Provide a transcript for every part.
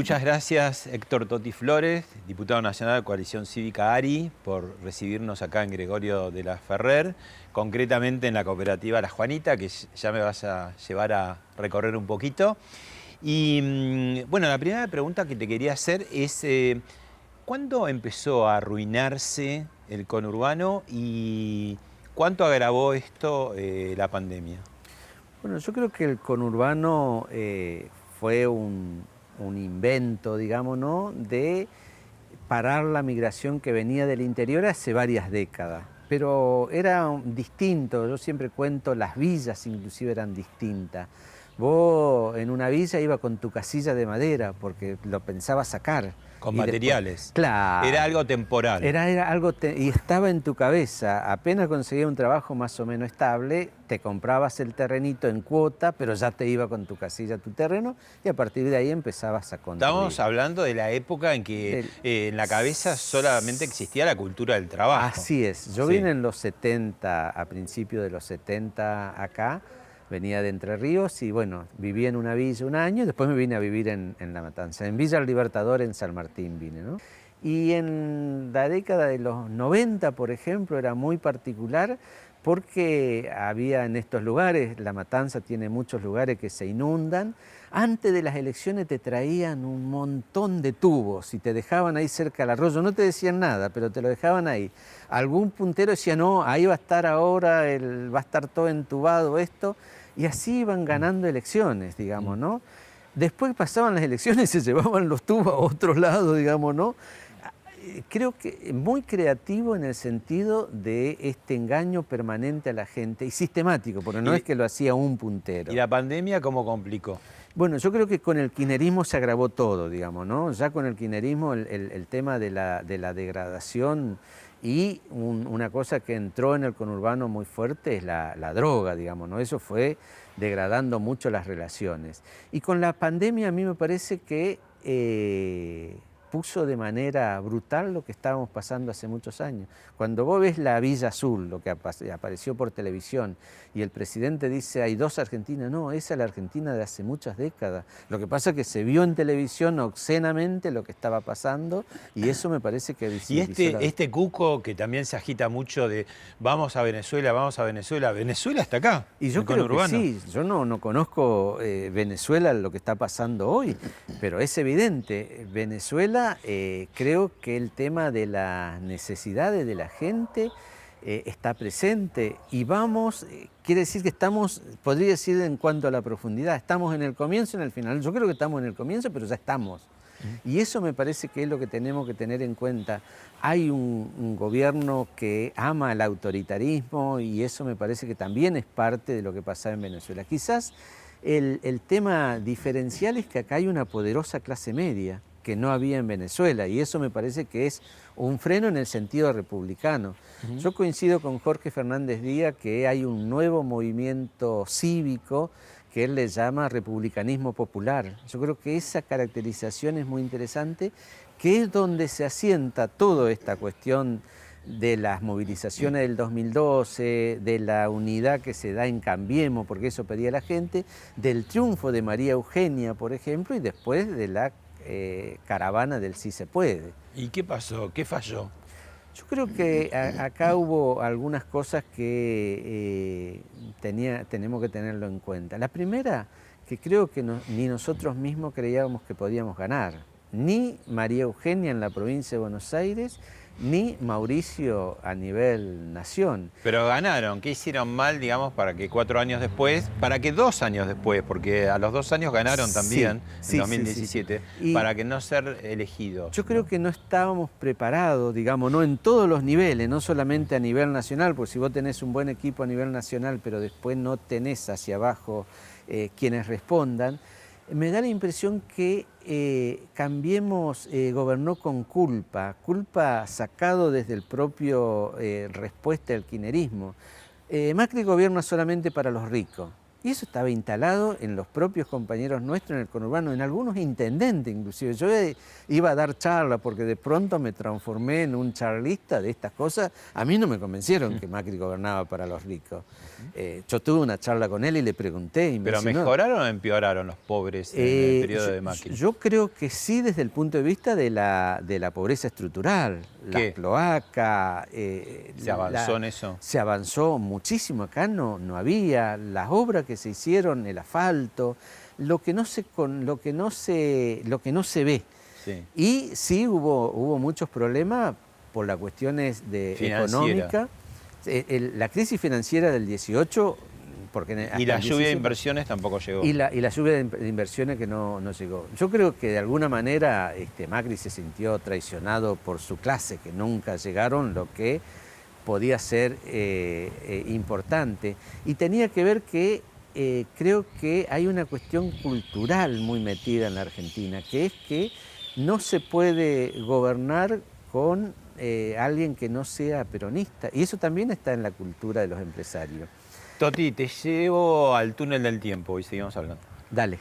Muchas gracias, Héctor Toti Flores, diputado nacional de Coalición Cívica ARI, por recibirnos acá en Gregorio de la Ferrer, concretamente en la cooperativa La Juanita, que ya me vas a llevar a recorrer un poquito. Y bueno, la primera pregunta que te quería hacer es, ¿cuándo empezó a arruinarse el conurbano y cuánto agravó esto la pandemia? Bueno, yo creo que el conurbano fue un invento, digamos, ¿no?, de parar la migración que venía del interior hace varias décadas. Pero era distinto, yo siempre cuento, las villas inclusive eran distintas. Vos en una villa ibas con tu casilla de madera porque lo pensabas sacar. Con Y después, materiales. claro. Era algo temporal. Era algo, y estaba en tu cabeza. Apenas conseguías un trabajo más o menos estable, te comprabas el terrenito en cuota, pero ya te iba con tu casilla a tu terreno y a partir de ahí empezabas a construir. Estamos hablando de la época en que en la cabeza solamente existía la cultura del trabajo. Así es. Yo vine en los 70, a principios de los 70 acá, venía de Entre Ríos y bueno, viví en una villa un año y después me vine a vivir en La Matanza, en Villa El Libertador, en San Martín vine, ¿no? Y en la década de los 90, por ejemplo, era muy particular porque había en estos lugares, La Matanza tiene muchos lugares que se inundan. Antes de las elecciones te traían un montón de tubos y te dejaban ahí cerca del arroyo. No te decían nada, pero te lo dejaban ahí. Algún puntero decía, no, ahí va a estar ahora, va a estar todo entubado esto. Y así iban ganando elecciones, digamos, ¿no? Después pasaban las elecciones y se llevaban los tubos a otro lado, digamos, ¿no? Creo que muy creativo en el sentido de este engaño permanente a la gente y sistemático, porque no es que lo hacía un puntero. ¿Y la pandemia cómo complicó? Bueno, yo creo que con el kirchnerismo se agravó todo, digamos, ¿no? Ya con el kirchnerismo el tema de la degradación y una cosa que entró en el conurbano muy fuerte es la droga, digamos, ¿no? Eso fue degradando mucho las relaciones. Y con la pandemia a mí me parece que puso de manera brutal lo que estábamos pasando hace muchos años. Cuando vos ves la Villa Azul, lo que apareció por televisión, y el presidente dice hay dos Argentinas, no, esa es la Argentina de hace muchas décadas. Lo que pasa es que se vio en televisión obscenamente lo que estaba pasando y eso me parece que visibilizó. Y este cuco que también se agita mucho de vamos a Venezuela, Venezuela está acá. Y yo creo que sí, yo no conozco Venezuela, lo que está pasando hoy, pero es evidente, Venezuela, creo que el tema de las necesidades de la gente está presente y quiere decir que estamos, podría decir en cuanto a la profundidad, estamos en el comienzo y en el final. Yo creo que estamos en el comienzo, pero ya estamos. Y eso me parece que es lo que tenemos que tener en cuenta. Hay un gobierno que ama el autoritarismo y eso me parece que también es parte de lo que pasa en Venezuela. Quizás el tema diferencial es que acá hay una poderosa clase media que no había en Venezuela y eso me parece que es un freno en el sentido republicano. Yo coincido con Jorge Fernández Díaz que hay un nuevo movimiento cívico que él le llama republicanismo popular. Yo creo que esa caracterización es muy interesante, que es donde se asienta toda esta cuestión de las movilizaciones del 2012, de la unidad que se da en Cambiemos, porque eso pedía la gente, del triunfo de María Eugenia, por ejemplo, y después de la caravana del Sí se puede. ¿Y qué pasó? ¿Qué falló? Yo creo que acá hubo algunas cosas que tenemos que tenerlo en cuenta. La primera, que creo que ni nosotros mismos creíamos que podíamos ganar, ni María Eugenia en la provincia de Buenos Aires, ni Mauricio a nivel nación. Pero ganaron. ¿Qué hicieron mal, digamos, para que 4 años después, para que 2 años después, porque a los 2 años ganaron también, en 2017, sí. para que no ser elegidos? Yo creo que no estábamos preparados, digamos, no en todos los niveles, no solamente a nivel nacional, porque si vos tenés un buen equipo a nivel nacional, pero después no tenés hacia abajo quienes respondan, me da la impresión que Cambiemos gobernó con culpa sacado desde el propio respuesta del kirchnerismo. Macri gobierna solamente para los ricos Y eso estaba instalado en los propios compañeros nuestros en el conurbano, en algunos intendentes inclusive. Yo iba a dar charla porque de pronto me transformé en un charlista de estas cosas. A mí no me convencieron que Macri gobernaba para los ricos. Yo tuve una charla con él y le pregunté. Y ¿Pero mejoraron o empeoraron los pobres en el periodo de Macri? Yo creo que sí, desde el punto de vista de la pobreza estructural. ¿Qué? La cloaca. ¿Se avanzó en eso? Se avanzó muchísimo. Acá no había las obras que se hicieron, el asfalto, lo que no se ve. Sí. Y sí hubo muchos problemas por las cuestiones económicas. La crisis financiera del 18... Y la lluvia de inversiones tampoco llegó. Y la lluvia de inversiones que no llegó. Yo creo que de alguna manera Macri se sintió traicionado por su clase, que nunca llegaron lo que podía ser importante. Y tenía que ver que creo que hay una cuestión cultural muy metida en la Argentina, que es que no se puede gobernar con alguien que no sea peronista. Y eso también está en la cultura de los empresarios. Toti, te llevo al túnel del tiempo y seguimos hablando. Dale.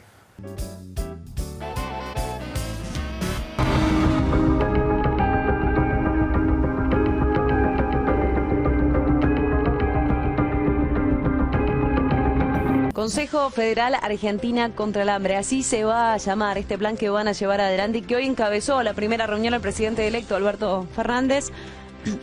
Consejo Federal Argentina contra el Hambre, así se va a llamar este plan que van a llevar adelante y que hoy encabezó la primera reunión el presidente electo Alberto Fernández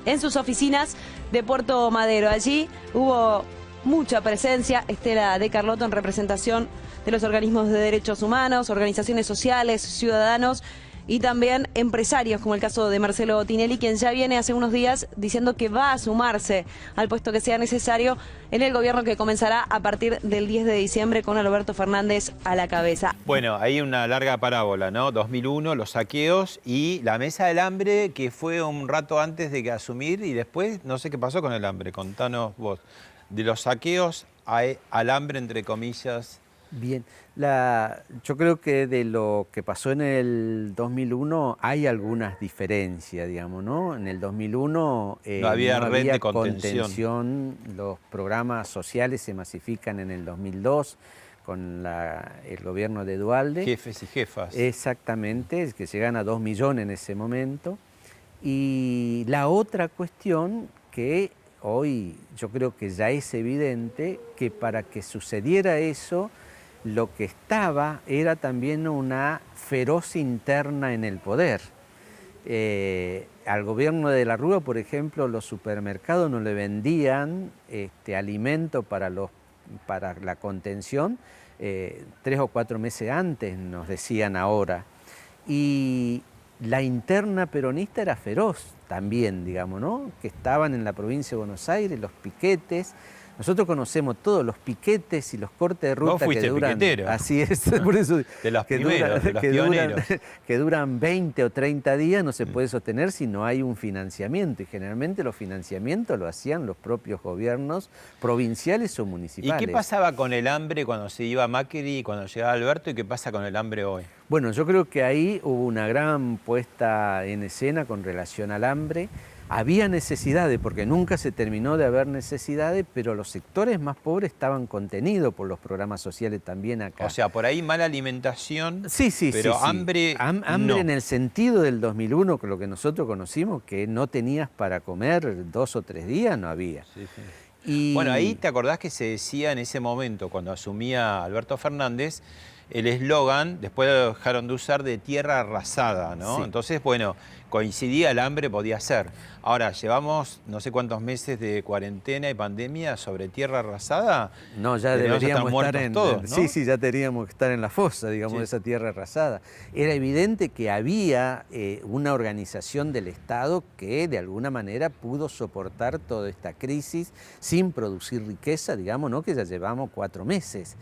en sus oficinas de Puerto Madero. Allí hubo mucha presencia, Estela de Carlotto, en representación de los organismos de derechos humanos, organizaciones sociales, ciudadanos y también empresarios, como el caso de Marcelo Tinelli, quien ya viene hace unos días diciendo que va a sumarse al puesto que sea necesario en el gobierno que comenzará a partir del 10 de diciembre con Alberto Fernández a la cabeza. Bueno, hay una larga parábola, ¿no? 2001, los saqueos y la mesa del hambre, que fue un rato antes de que asumir y después no sé qué pasó con el hambre. Contanos vos. De los saqueos al hambre, entre comillas. Bien, yo creo que de lo que pasó en el 2001 hay algunas diferencias, digamos, ¿no? En el 2001 no había red de contención. Los programas sociales se masifican en el 2002 con el gobierno de Duhalde. Jefes y jefas. Exactamente, que llegan a 2 millones en ese momento. Y la otra cuestión que hoy yo creo que ya es evidente que para que sucediera eso, lo que estaba era también una feroz interna en el poder. Al gobierno de la Rúa, por ejemplo, los supermercados no le vendían alimento para la contención 3 o 4 meses antes, nos decían ahora. Y la interna peronista era feroz también, digamos, ¿no? Que estaban en la provincia de Buenos Aires, los piquetes. Nosotros conocemos todos los piquetes y los cortes de ruta. Vos fuiste que duran. Piquetero. Así es, por eso. De los primeros, de los pioneros. Que duran 20 o 30 días, no se puede sostener si no hay un financiamiento. Y generalmente los financiamientos lo hacían los propios gobiernos provinciales o municipales. ¿Y qué pasaba con el hambre cuando se iba Macri y cuando llegaba Alberto? ¿Y qué pasa con el hambre hoy? Bueno, yo creo que ahí hubo una gran puesta en escena con relación al hambre. Había necesidades, porque nunca se terminó de haber necesidades, pero los sectores más pobres estaban contenidos por los programas sociales también acá. O sea, por ahí mala alimentación, sí, pero sí. hambre hambre no. En el sentido del 2001, con lo que nosotros conocimos, que no tenías para comer 2 o 3 días, no había. Sí, sí. Y... Bueno, ahí te acordás que se decía en ese momento, cuando asumía Alberto Fernández, el eslogan, después lo dejaron de usar, de tierra arrasada, ¿no? Sí. Entonces, bueno, coincidía el hambre, podía ser. Ahora, llevamos no sé cuántos meses de cuarentena y pandemia sobre tierra arrasada. No, ya deberíamos estar en... todos, ¿no? Sí, ya teníamos que estar en la fosa, digamos, de esa tierra arrasada. Era evidente que había una organización del Estado que de alguna manera pudo soportar toda esta crisis sin producir riqueza, digamos, ¿no? Que ya llevamos 4 meses.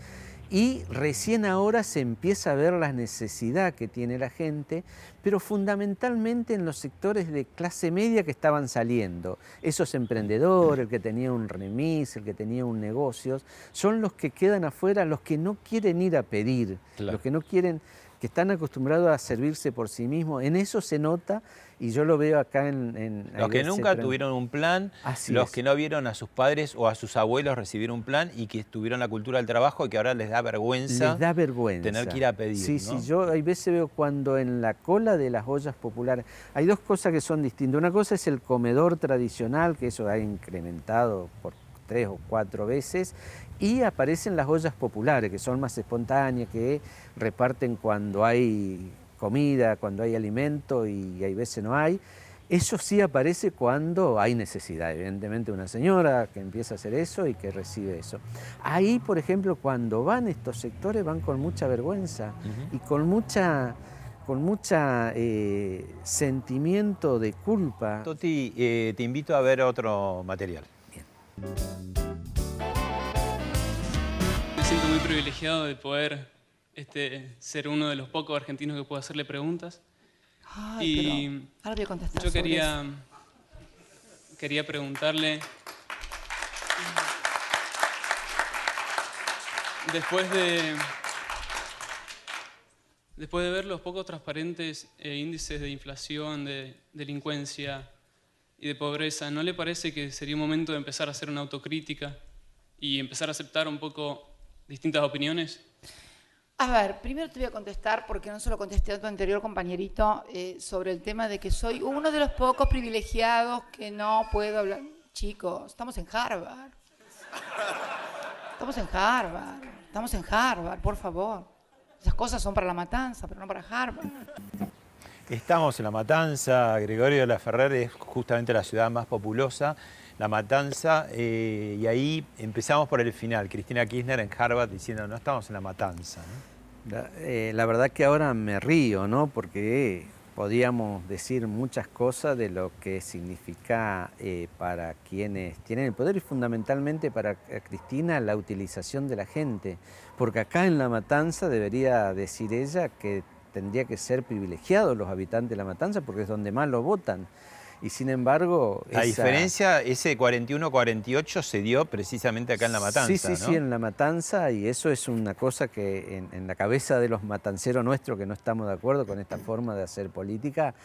Y recién ahora se empieza a ver la necesidad que tiene la gente, pero fundamentalmente en los sectores de clase media que estaban saliendo. Esos emprendedores, el que tenía un remis, el que tenía un negocio, son los que quedan afuera, los que no quieren ir a pedir, claro. Los que no quieren... que están acostumbrados a servirse por sí mismos. En eso se nota, y yo lo veo acá en los que nunca tuvieron un plan, los que no vieron a sus padres o a sus abuelos recibir un plan y que tuvieron la cultura del trabajo y que ahora les da vergüenza tener que ir a pedir. Sí, ¿no? sí, yo hay veces veo cuando en la cola de las ollas populares, hay dos cosas que son distintas. Una cosa es el comedor tradicional, que eso ha incrementado por 3 o 4 veces, y aparecen las ollas populares, que son más espontáneas, que reparten cuando hay comida, cuando hay alimento y hay veces no hay. Eso sí aparece cuando hay necesidad, evidentemente una señora que empieza a hacer eso y que recibe eso. Ahí, por ejemplo, cuando van estos sectores van con mucha vergüenza y con mucha sentimiento de culpa. Toti, te invito a ver otro material. Bien. Me siento muy privilegiado de poder ser uno de los pocos argentinos que puedo hacerle preguntas. Ay, pero ahora voy a contestar. Yo sobre eso. quería preguntarle, después de ver los poco transparentes índices de inflación, de delincuencia y de pobreza, ¿no le parece que sería un momento de empezar a hacer una autocrítica y empezar a aceptar un poco distintas opiniones? A ver, primero te voy a contestar, porque no se lo contesté a tu anterior compañerito, sobre el tema de que soy uno de los pocos privilegiados que no puedo hablar. Chicos, estamos en Harvard. Estamos en Harvard, por favor. Esas cosas son para La Matanza, pero no para Harvard. Estamos en La Matanza, Gregorio de la Ferrer es justamente la ciudad más populosa, La Matanza, y ahí empezamos por el final, Cristina Kirchner en Harvard diciendo no estamos en La Matanza, ¿no? La verdad que ahora me río, ¿no? Porque podíamos decir muchas cosas de lo que significa para quienes tienen el poder y fundamentalmente para Cristina la utilización de la gente. Porque acá en La Matanza debería decir ella que tendría que ser privilegiados los habitantes de La Matanza porque es donde más lo votan. Y sin embargo... La diferencia, ese 41-48 se dio precisamente acá en La Matanza, Sí, sí, ¿no? sí, en La Matanza, y eso es una cosa que en la cabeza de los matanceros nuestros que no estamos de acuerdo con esta forma de hacer política,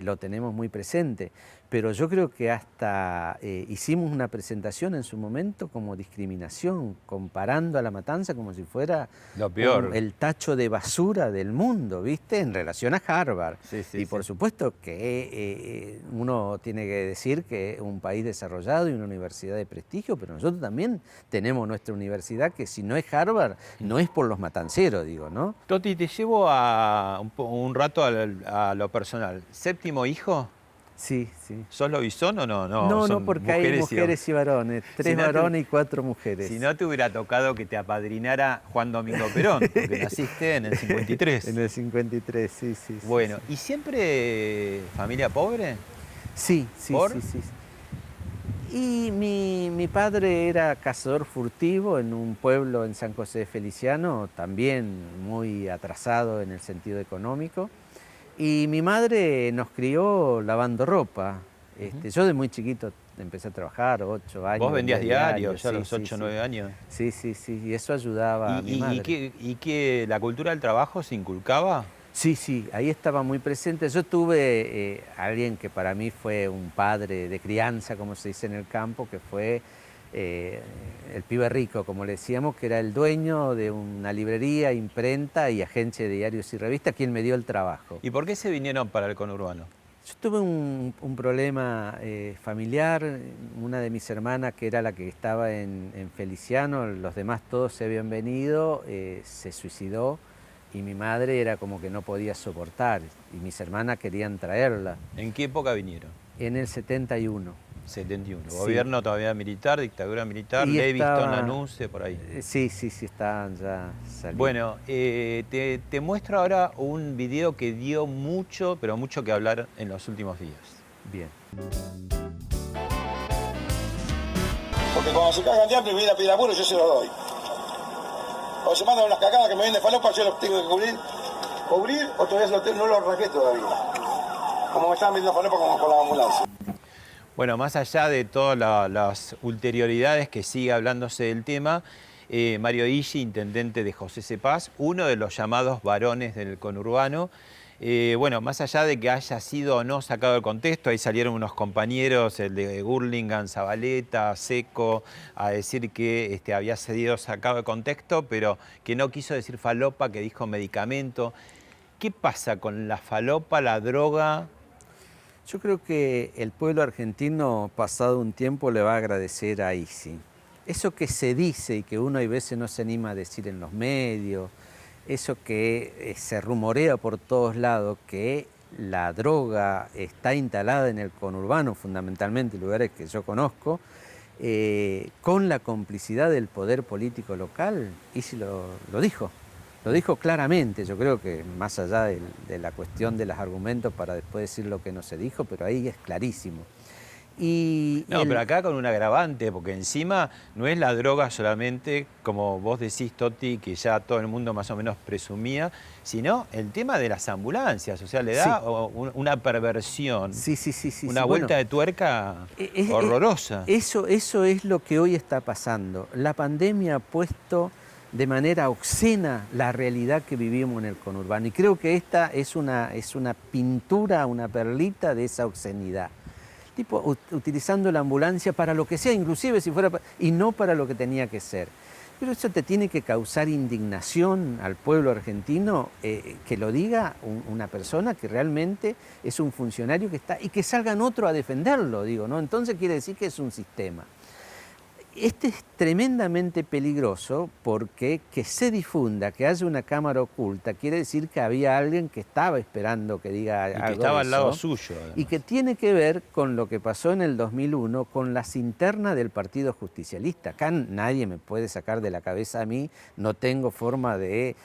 lo tenemos muy presente. Pero yo creo que hasta hicimos una presentación en su momento como discriminación, comparando a La Matanza como si fuera lo peor, el tacho de basura del mundo, ¿viste? En relación a Harvard. Sí, sí, y por supuesto que uno tiene que decir que es un país desarrollado y una universidad de prestigio, pero nosotros también tenemos nuestra universidad que si no es Harvard, no es por los matanceros, digo, ¿no? Toti, te llevo a un rato a lo personal. ¿Séptimo hijo? Sí, sí. ¿Sos lobizón o no? No, porque hay mujeres y varones, 3 varones y 4 mujeres. Si no te hubiera tocado que te apadrinara Juan Domingo Perón, porque naciste en el 53. En el 53, sí, sí. Bueno, sí. ¿y siempre familia pobre? Sí, sí, ¿Por? sí. Y mi padre era cazador furtivo en un pueblo en San José de Feliciano, también muy atrasado en el sentido económico. Y mi madre nos crió lavando ropa. Yo de muy chiquito empecé a trabajar, 8 años. ¿Vos vendías diario ya a sí, los 8 o 9 años? Sí, y eso ayudaba a mi madre. ¿Y que la cultura del trabajo se inculcaba? Sí, ahí estaba muy presente. Yo tuve alguien que para mí fue un padre de crianza, como se dice en el campo, que fue el pibe rico, como le decíamos, que era el dueño de una librería, imprenta y agencia de diarios y revistas, quien me dio el trabajo. ¿Y por qué se vinieron para el conurbano? Yo tuve un problema familiar, una de mis hermanas, que era la que estaba en Feliciano, los demás todos se habían venido, se suicidó y mi madre era como que no podía soportar y mis hermanas querían traerla. ¿En qué época vinieron? En el 71. 71. Sí. Gobierno todavía militar, dictadura militar, Y Leviston, Lanuse, por ahí. Sí, estaban ya saliendo. Bueno, te muestro ahora un video que dio mucho, pero mucho que hablar en los últimos días. Bien. Porque cuando se cagan de hambre y me viene a pedir apuro, yo se los doy. Cuando se mandan unas cagadas que me vienen de falopa, yo los tengo que cubrir o todavía no los arranqué todavía. Como me estaban viendo falopa como con la ambulancia. Bueno, más allá de todas las ulterioridades que sigue hablándose del tema, Mario Iggi, intendente de José Cepaz, uno de los llamados varones del conurbano. Bueno, más allá de que haya sido o no sacado de contexto, ahí salieron unos compañeros, el de Hurlingham, Zabaleta, Seco, a decir que había sido sacado de contexto, pero que no quiso decir falopa, que dijo medicamento. ¿Qué pasa con la falopa, la droga? Yo creo que el pueblo argentino, pasado un tiempo, le va a agradecer a Iggi. Eso que se dice y que uno a veces no se anima a decir en los medios, eso que se rumorea por todos lados, que la droga está instalada en el conurbano, fundamentalmente, lugares que yo conozco, con la complicidad del poder político local, Iggi lo dijo. Lo dijo claramente, yo creo que más allá de la cuestión de los argumentos para después decir lo que no se dijo, pero ahí es clarísimo. Pero acá con un agravante, porque encima no es la droga solamente, como vos decís, Toti, que ya todo el mundo más o menos presumía, sino el tema de las ambulancias, o sea, le da una perversión, una vuelta de tuerca horrorosa. Eso es lo que hoy está pasando. La pandemia ha puesto de manera obscena la realidad que vivimos en el conurbano, y creo que esta es una pintura, una perlita de esa obscenidad. Tipo, utilizando la ambulancia para lo que sea, inclusive si fuera, y no para lo que tenía que ser. Pero eso te tiene que causar indignación al pueblo argentino, que lo diga una persona que realmente es un funcionario que está, y que salgan otros a defenderlo, digo, ¿no? Entonces quiere decir que es un sistema. Este es tremendamente peligroso porque que se difunda, que haya una cámara oculta, quiere decir que había alguien que estaba esperando que diga algo. Y que estaba al lado suyo. Además. Y que tiene que ver con lo que pasó en el 2001 con las internas del Partido Justicialista. Acá nadie me puede sacar de la cabeza a mí, no tengo forma de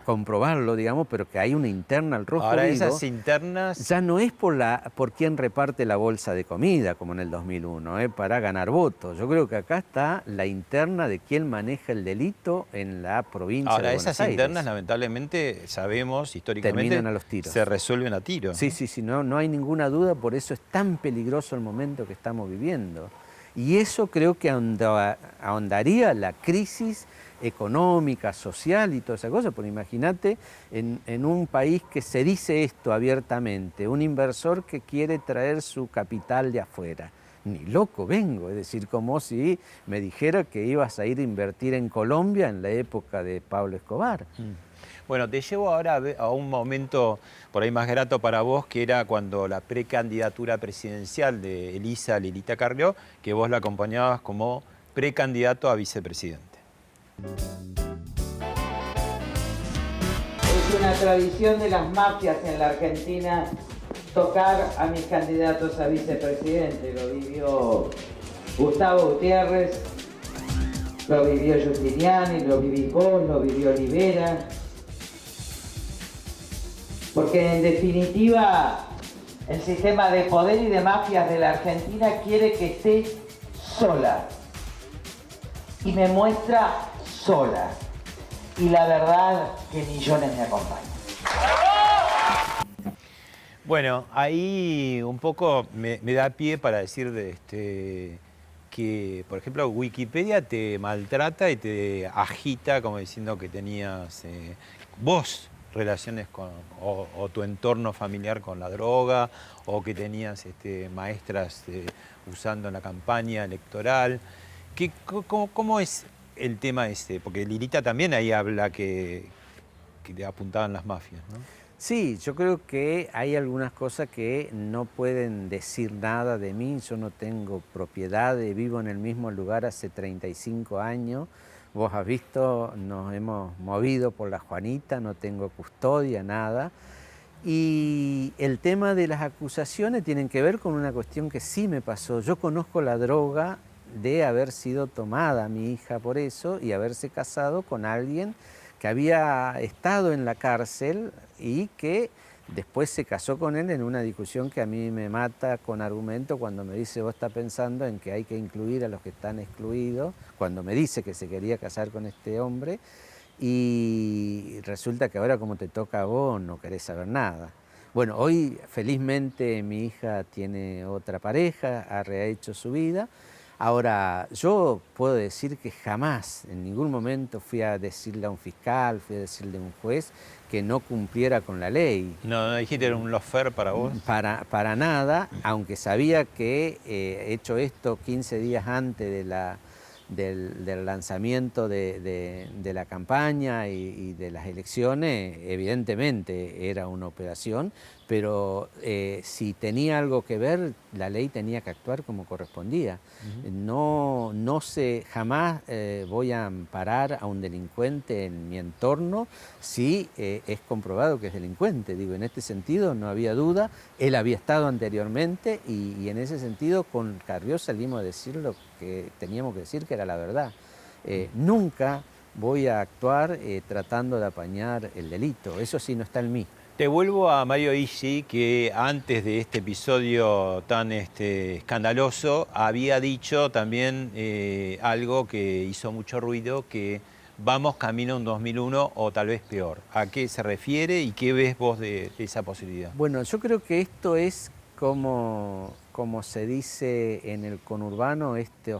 comprobarlo, digamos, pero que hay una interna al rojo Ahora vivo. esas internas... Ya no es por quién reparte la bolsa de comida, como en el 2001, para ganar votos. Yo creo que acá está la interna de quién maneja el delito en la provincia de Buenos Aires. Ahora esas internas, lamentablemente, sabemos históricamente, terminan a los tiros. Se resuelven a tiros. Sí, no hay ninguna duda, por eso es tan peligroso el momento que estamos viviendo. Y eso creo que ahondaría la crisis económica, social y toda esa cosa, porque imagínate en un país que se dice esto abiertamente, un inversor que quiere traer su capital de afuera. Ni loco vengo, es decir, como si me dijera que ibas a ir a invertir en Colombia en la época de Pablo Escobar. Bueno, te llevo ahora a un momento por ahí más grato para vos, que era cuando la precandidatura presidencial de Elisa Lilita Carrió, que vos la acompañabas como precandidato a vicepresidente. Es una tradición de las mafias en la Argentina tocar a mis candidatos a vicepresidente. Lo vivió Gustavo Gutiérrez, lo vivió Giustiniani, lo viví vos, lo vivió Olivera. Porque en definitiva el sistema de poder y de mafias de la Argentina quiere que esté sola. Y me muestra sola. Y la verdad que millones me acompañan. Bueno, ahí un poco me da pie para decir que, por ejemplo, Wikipedia te maltrata y te agita como diciendo que tenías vos relaciones con, o tu entorno familiar con la droga, o que tenías maestras usando en la campaña electoral. ¿Cómo es el tema Porque Lilita también ahí habla que le apuntaban las mafias, ¿no? Sí, yo creo que hay algunas cosas que no pueden decir nada de mí. Yo no tengo propiedades, vivo en el mismo lugar hace 35 años. Vos has visto, nos hemos movido por la Juanita, no tengo custodia, nada. Y el tema de las acusaciones tienen que ver con una cuestión que sí me pasó. Yo conozco la droga de haber sido tomada mi hija por eso y haberse casado con alguien que había estado en la cárcel y que después se casó con él en una discusión que a mí me mata con argumento cuando me dice vos estás pensando en que hay que incluir a los que están excluidos, cuando me dice que se quería casar con este hombre y resulta que ahora como te toca a vos no querés saber nada. Bueno, hoy felizmente mi hija tiene otra pareja, ha rehecho su vida. Ahora, yo puedo decir que jamás, en ningún momento fui a decirle a un fiscal, fui a decirle a un juez que no cumpliera con la ley. No dijiste era un lawfare para vos. Para nada, aunque sabía que hecho esto 15 días antes del lanzamiento de la campaña y de las elecciones, evidentemente era una operación, pero si tenía algo que ver, la ley tenía que actuar como correspondía. Jamás voy a amparar a un delincuente en mi entorno si es comprobado que es delincuente. Digo, en este sentido no había duda, él había estado anteriormente y en ese sentido con Carrió salimos a decir lo que teníamos que decir, que era la verdad. Nunca voy a actuar tratando de apañar el delito, eso sí no está en mí. Te vuelvo a Mario Issi, que antes de este episodio tan escandaloso había dicho también algo que hizo mucho ruido, que vamos camino a un 2001 o tal vez peor. ¿A qué se refiere y qué ves vos de esa posibilidad? Bueno, yo creo que esto es como se dice en el conurbano,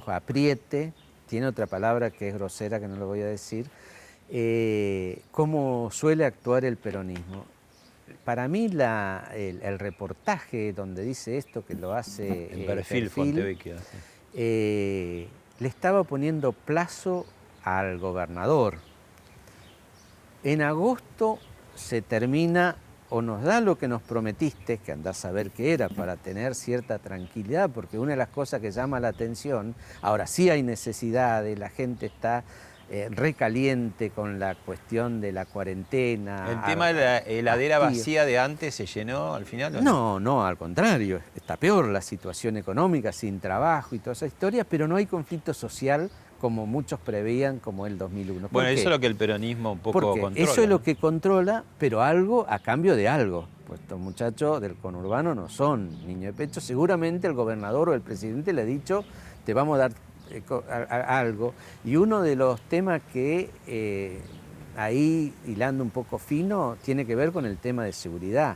apriete, tiene otra palabra que es grosera que no lo voy a decir, cómo suele actuar el peronismo. Para mí el reportaje donde dice esto, que lo hace el perfil Fontevecchia, le estaba poniendo plazo al gobernador. En agosto se termina o nos da lo que nos prometiste, que andás a ver qué era, para tener cierta tranquilidad, porque una de las cosas que llama la atención, ahora sí hay necesidades, la gente está recaliente con la cuestión de la cuarentena. ¿El tema de la heladera vacía de antes se llenó al final? No, al contrario, está peor la situación económica, sin trabajo y toda esa historia, pero no hay conflicto social como muchos preveían, como el 2001. Bueno, eso es lo que el peronismo un poco controla. Eso es lo que controla, pero algo a cambio de algo. Pues estos muchachos del conurbano no son niños de pecho. Seguramente el gobernador o el presidente le ha dicho, te vamos a dar algo. Y uno de los temas que ahí, hilando un poco fino, tiene que ver con el tema de seguridad.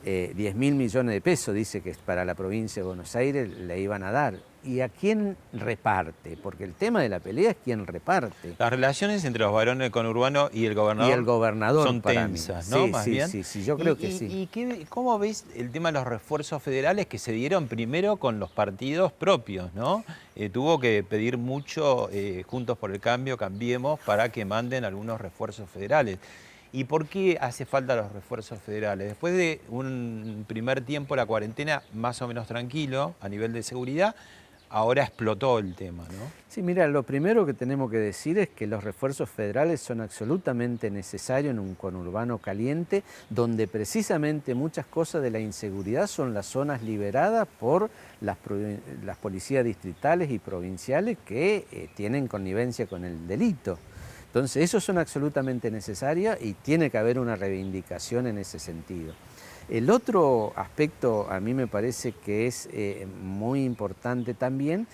10.000 millones de pesos, dice que para la provincia de Buenos Aires le iban a dar. ¿Y a quién reparte? Porque el tema de la pelea es quién reparte. Las relaciones entre los varones del conurbano y el gobernador son tensas, ¿no? Sí, yo creo que sí. ¿Y cómo ves el tema de los refuerzos federales que se dieron primero con los partidos propios, ¿no? Tuvo que pedir mucho Juntos por el Cambio, Cambiemos, para que manden algunos refuerzos federales. ¿Y por qué hace falta los refuerzos federales? Después de un primer tiempo la cuarentena más o menos tranquilo a nivel de seguridad, ahora explotó el tema, ¿no? Sí, mira, lo primero que tenemos que decir es que los refuerzos federales son absolutamente necesarios en un conurbano caliente, donde precisamente muchas cosas de la inseguridad son las zonas liberadas por las policías distritales y provinciales que tienen connivencia con el delito. Entonces, esos son absolutamente necesarios y tiene que haber una reivindicación en ese sentido. El otro aspecto, a mí me parece que es muy importante también,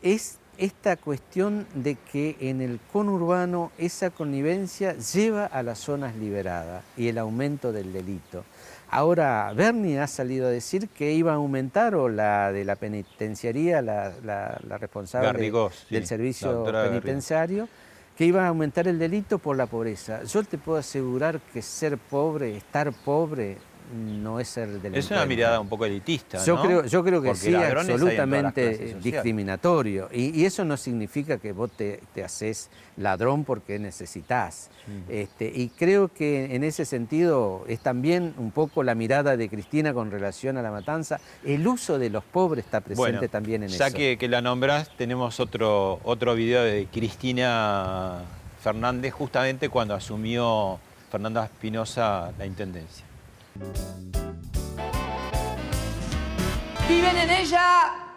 es esta cuestión de que en el conurbano esa connivencia lleva a las zonas liberadas y el aumento del delito. Ahora, Bernie ha salido a decir que iba a aumentar, o la de la penitenciaría, la responsable Garrigós, del servicio penitenciario, que iba a aumentar el delito por la pobreza. Yo te puedo asegurar que ser pobre, estar pobre, no es ser delincuente. Es una mirada un poco elitista, ¿no? Yo creo que porque sí, absolutamente discriminatorio. Y eso no significa que vos te haces ladrón porque necesitas. Y creo que en ese sentido es también un poco la mirada de Cristina con relación a la matanza. El uso de los pobres está presente también en eso. Ya que la nombrás, tenemos otro video de Cristina Fernández, justamente cuando asumió Fernanda Espinosa la intendencia. Viven en ella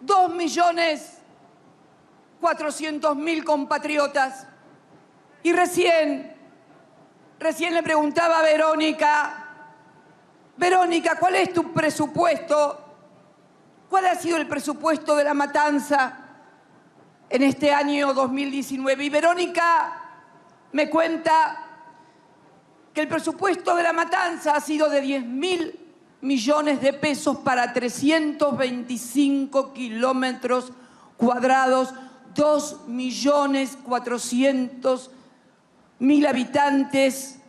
2.400.000 compatriotas. Y recién le preguntaba a Verónica, ¿cuál es tu presupuesto? ¿Cuál ha sido el presupuesto de la matanza en este año 2019? Y Verónica me cuenta que el presupuesto de la matanza ha sido de 10.000 millones de pesos para 325 kilómetros cuadrados, 2.400.000 habitantes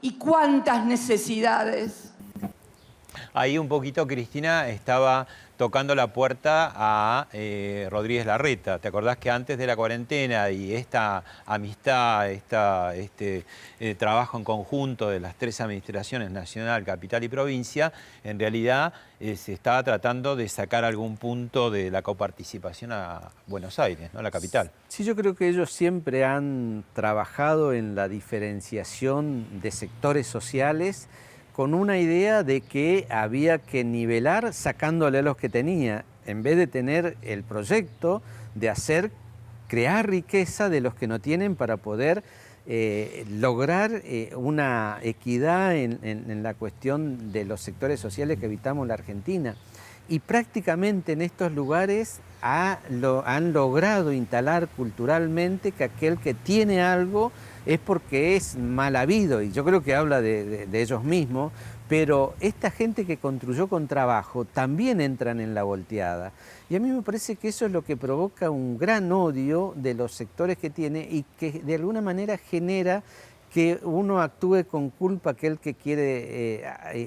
y cuántas necesidades. Ahí un poquito Cristina estaba tocando la puerta a Rodríguez Larreta. ¿Te acordás que antes de la cuarentena y esta amistad, este trabajo en conjunto de las tres administraciones, nacional, capital y provincia, en realidad se estaba tratando de sacar algún punto de la coparticipación a Buenos Aires, ¿no? La capital? Sí, yo creo que ellos siempre han trabajado en la diferenciación de sectores sociales con una idea de que había que nivelar sacándole a los que tenía, en vez de tener el proyecto de crear riqueza de los que no tienen para poder lograr una equidad en la cuestión de los sectores sociales que habitamos en la Argentina. Y prácticamente en estos lugares han logrado instalar culturalmente que aquel que tiene algo es porque es mal habido, y yo creo que habla de ellos mismos, pero esta gente que construyó con trabajo también entran en la volteada. Y a mí me parece que eso es lo que provoca un gran odio de los sectores que tiene y que de alguna manera genera que uno actúe con culpa aquel que quiere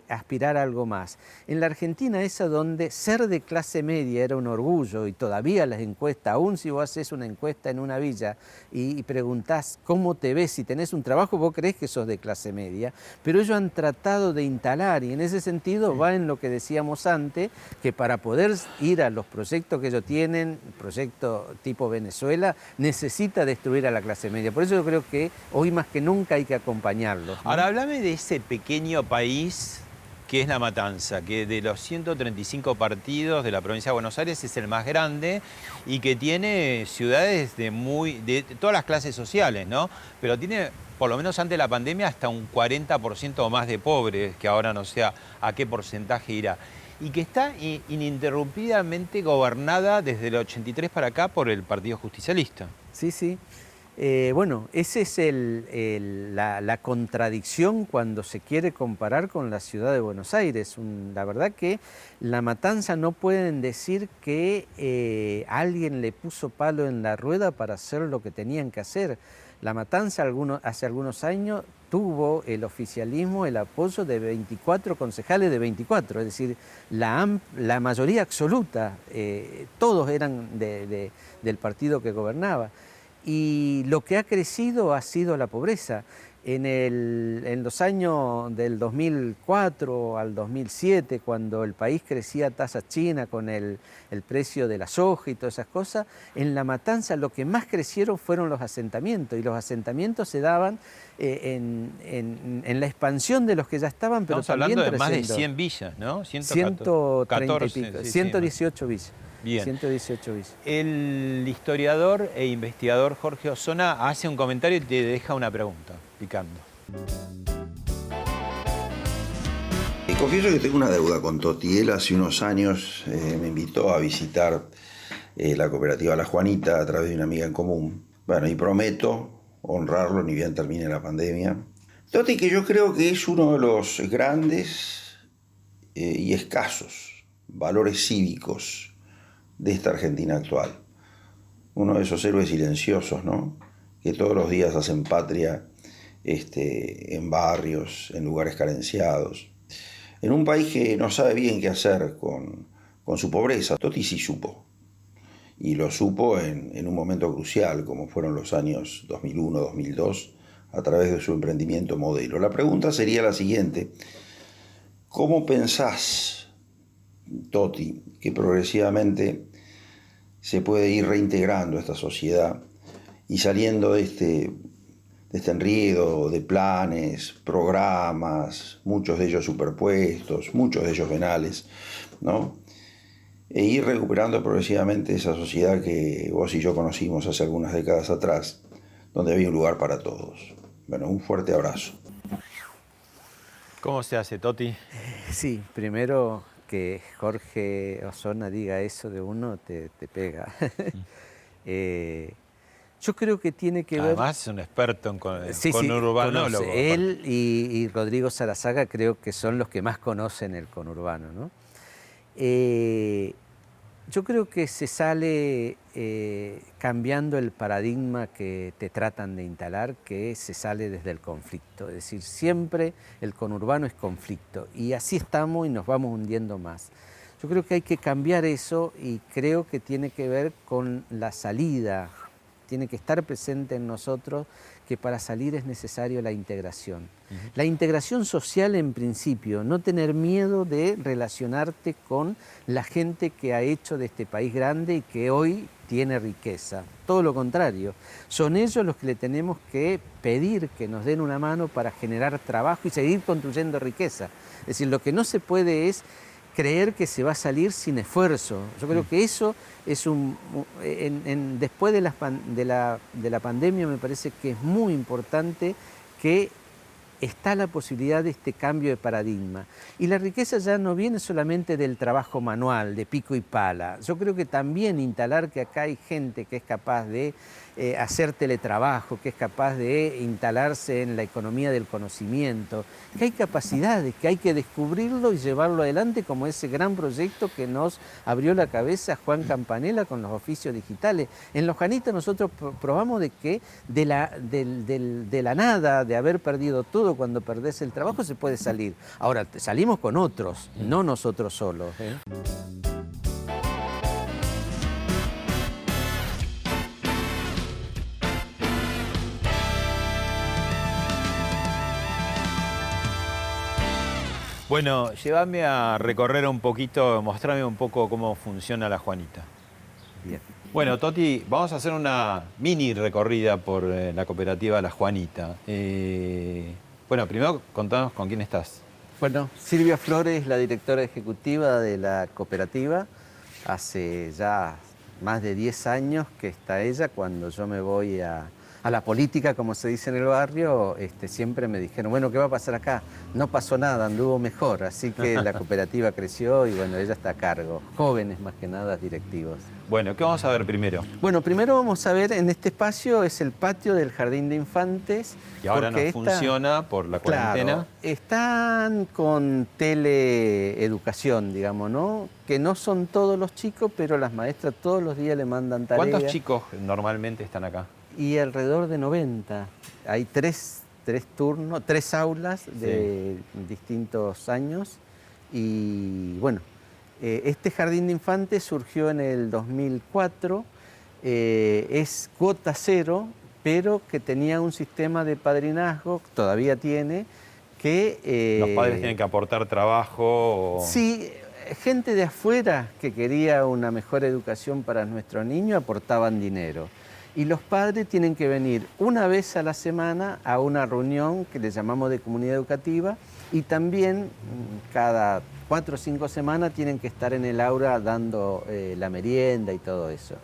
aspirar a algo más. En la Argentina esa donde ser de clase media era un orgullo, y todavía las encuestas, aún si vos haces una encuesta en una villa y preguntás cómo te ves, si tenés un trabajo, vos creés que sos de clase media, pero ellos han tratado de instalar, y en ese sentido va en lo que decíamos antes, que para poder ir a los proyectos que ellos tienen, proyectos tipo Venezuela, necesita destruir a la clase media. Por eso yo creo que hoy más que nunca hay que acompañarlos, ¿no? Ahora, háblame de ese pequeño país que es La Matanza, que de los 135 partidos de la provincia de Buenos Aires es el más grande y que tiene ciudades de todas las clases sociales, ¿no? Pero tiene, por lo menos antes de la pandemia, hasta un 40% más de pobres, que ahora no sé a qué porcentaje irá. Y que está ininterrumpidamente gobernada desde el 83 para acá por el Partido Justicialista. Sí, sí. Bueno, esa es la contradicción cuando se quiere comparar con la ciudad de Buenos Aires. La verdad que La Matanza no pueden decir que alguien le puso palo en la rueda para hacer lo que tenían que hacer. La Matanza hace algunos años tuvo el oficialismo el apoyo de 24 concejales de 24, es decir, la mayoría absoluta, todos eran del partido que gobernaba. Y lo que ha crecido ha sido la pobreza. En los años del 2004 al 2007, cuando el país crecía a tasa china con el precio de la soja y todas esas cosas, en La Matanza lo que más crecieron fueron los asentamientos, y los asentamientos se daban en la expansión de los que ya estaban, pero estamos también hablando de creciendo. más de 100 villas, ¿no? 130 y pico, sí, 118 villas. Bien. 118 villas. El historiador e investigador Jorge Osona hace un comentario y te deja una pregunta, picando. Confieso que tengo una deuda con Toti. Él hace unos años me invitó a visitar la cooperativa La Juanita a través de una amiga en común. Bueno, y prometo honrarlo ni bien termine la pandemia. Toti, que yo creo que es uno de los grandes y escasos valores cívicos de esta Argentina actual. Uno de esos héroes silenciosos, ¿no? Que todos los días hacen patria en barrios, en lugares carenciados. En un país que no sabe bien qué hacer con su pobreza. Toti sí supo. Y lo supo en un momento crucial, como fueron los años 2001-2002, a través de su emprendimiento Modelo. La pregunta sería la siguiente. ¿Cómo pensás, Toti, que progresivamente se puede ir reintegrando esta sociedad y saliendo de este enredo de planes, programas, muchos de ellos superpuestos, muchos de ellos venales, ¿no? E ir recuperando progresivamente esa sociedad que vos y yo conocimos hace algunas décadas atrás, donde había un lugar para todos? Bueno, un fuerte abrazo. ¿Cómo se hace, Toti? Sí, primero que Jorge Osona diga eso de uno te pega. Yo creo que tiene que ver... Además es un experto en conurbanólogo. Él y Rodrigo Sarazaga creo que son los que más conocen el conurbano, ¿no? Yo creo que se sale cambiando el paradigma que te tratan de instalar, que se sale desde el conflicto. Es decir, siempre el conurbano es conflicto y así estamos y nos vamos hundiendo más. Yo creo que hay que cambiar eso y creo que tiene que ver con la salida, tiene que estar presente en nosotros que para salir es necesario la integración. La integración social en principio, no tener miedo de relacionarte con la gente que ha hecho de este país grande y que hoy tiene riqueza. Todo lo contrario, son ellos los que le tenemos que pedir que nos den una mano para generar trabajo y seguir construyendo riqueza. Es decir, lo que no se puede es creer que se va a salir sin esfuerzo. Yo creo que eso es después de la pandemia me parece que es muy importante que está la posibilidad de este cambio de paradigma. Y la riqueza ya no viene solamente del trabajo manual, de pico y pala. Yo creo que también instalar que acá hay gente que es capaz de hacer teletrabajo, que es capaz de instalarse en la economía del conocimiento, que hay capacidades, que hay que descubrirlo y llevarlo adelante como ese gran proyecto que nos abrió la cabeza Juan Campanella con los oficios digitales. En Los Janitas nosotros probamos de que de la nada, de haber perdido todo, cuando perdés el trabajo se puede salir. Ahora, salimos con otros, no nosotros solos. Bueno, llévame a recorrer un poquito, mostrame un poco cómo funciona la Juanita. Bien. Bueno, Toti, vamos a hacer una mini recorrida por la cooperativa La Juanita. Bueno, primero contanos con quién estás. Bueno, Silvia Flores, la directora ejecutiva de la cooperativa. Hace ya más de 10 años que está ella. Cuando yo me voy a la política, como se dice en el barrio, siempre me dijeron, bueno, ¿qué va a pasar acá? No pasó nada, anduvo mejor, así que la cooperativa creció y bueno, ella está a cargo. Jóvenes más que nada, directivos. Bueno, ¿qué vamos a ver primero? Bueno, primero vamos a ver, en este espacio es el patio del Jardín de Infantes. Que ahora no funciona por la cuarentena. Claro, están con teleeducación, digamos, ¿no? Que no son todos los chicos, pero las maestras todos los días le mandan tareas. ¿Cuántos chicos normalmente están acá? Y alrededor de 90. Hay tres turnos, 3 aulas de distintos años. Y bueno, este jardín de infantes surgió en el 2004. Es cuota cero, pero que tenía un sistema de padrinazgo, todavía tiene, que... ¿Los padres tienen que aportar trabajo? Sí, gente de afuera que quería una mejor educación para nuestros niños aportaban dinero. Y los padres tienen que venir una vez a la semana a una reunión que le llamamos de comunidad educativa y también cada 4 o 5 semanas tienen que estar en el aula dando la merienda y todo eso.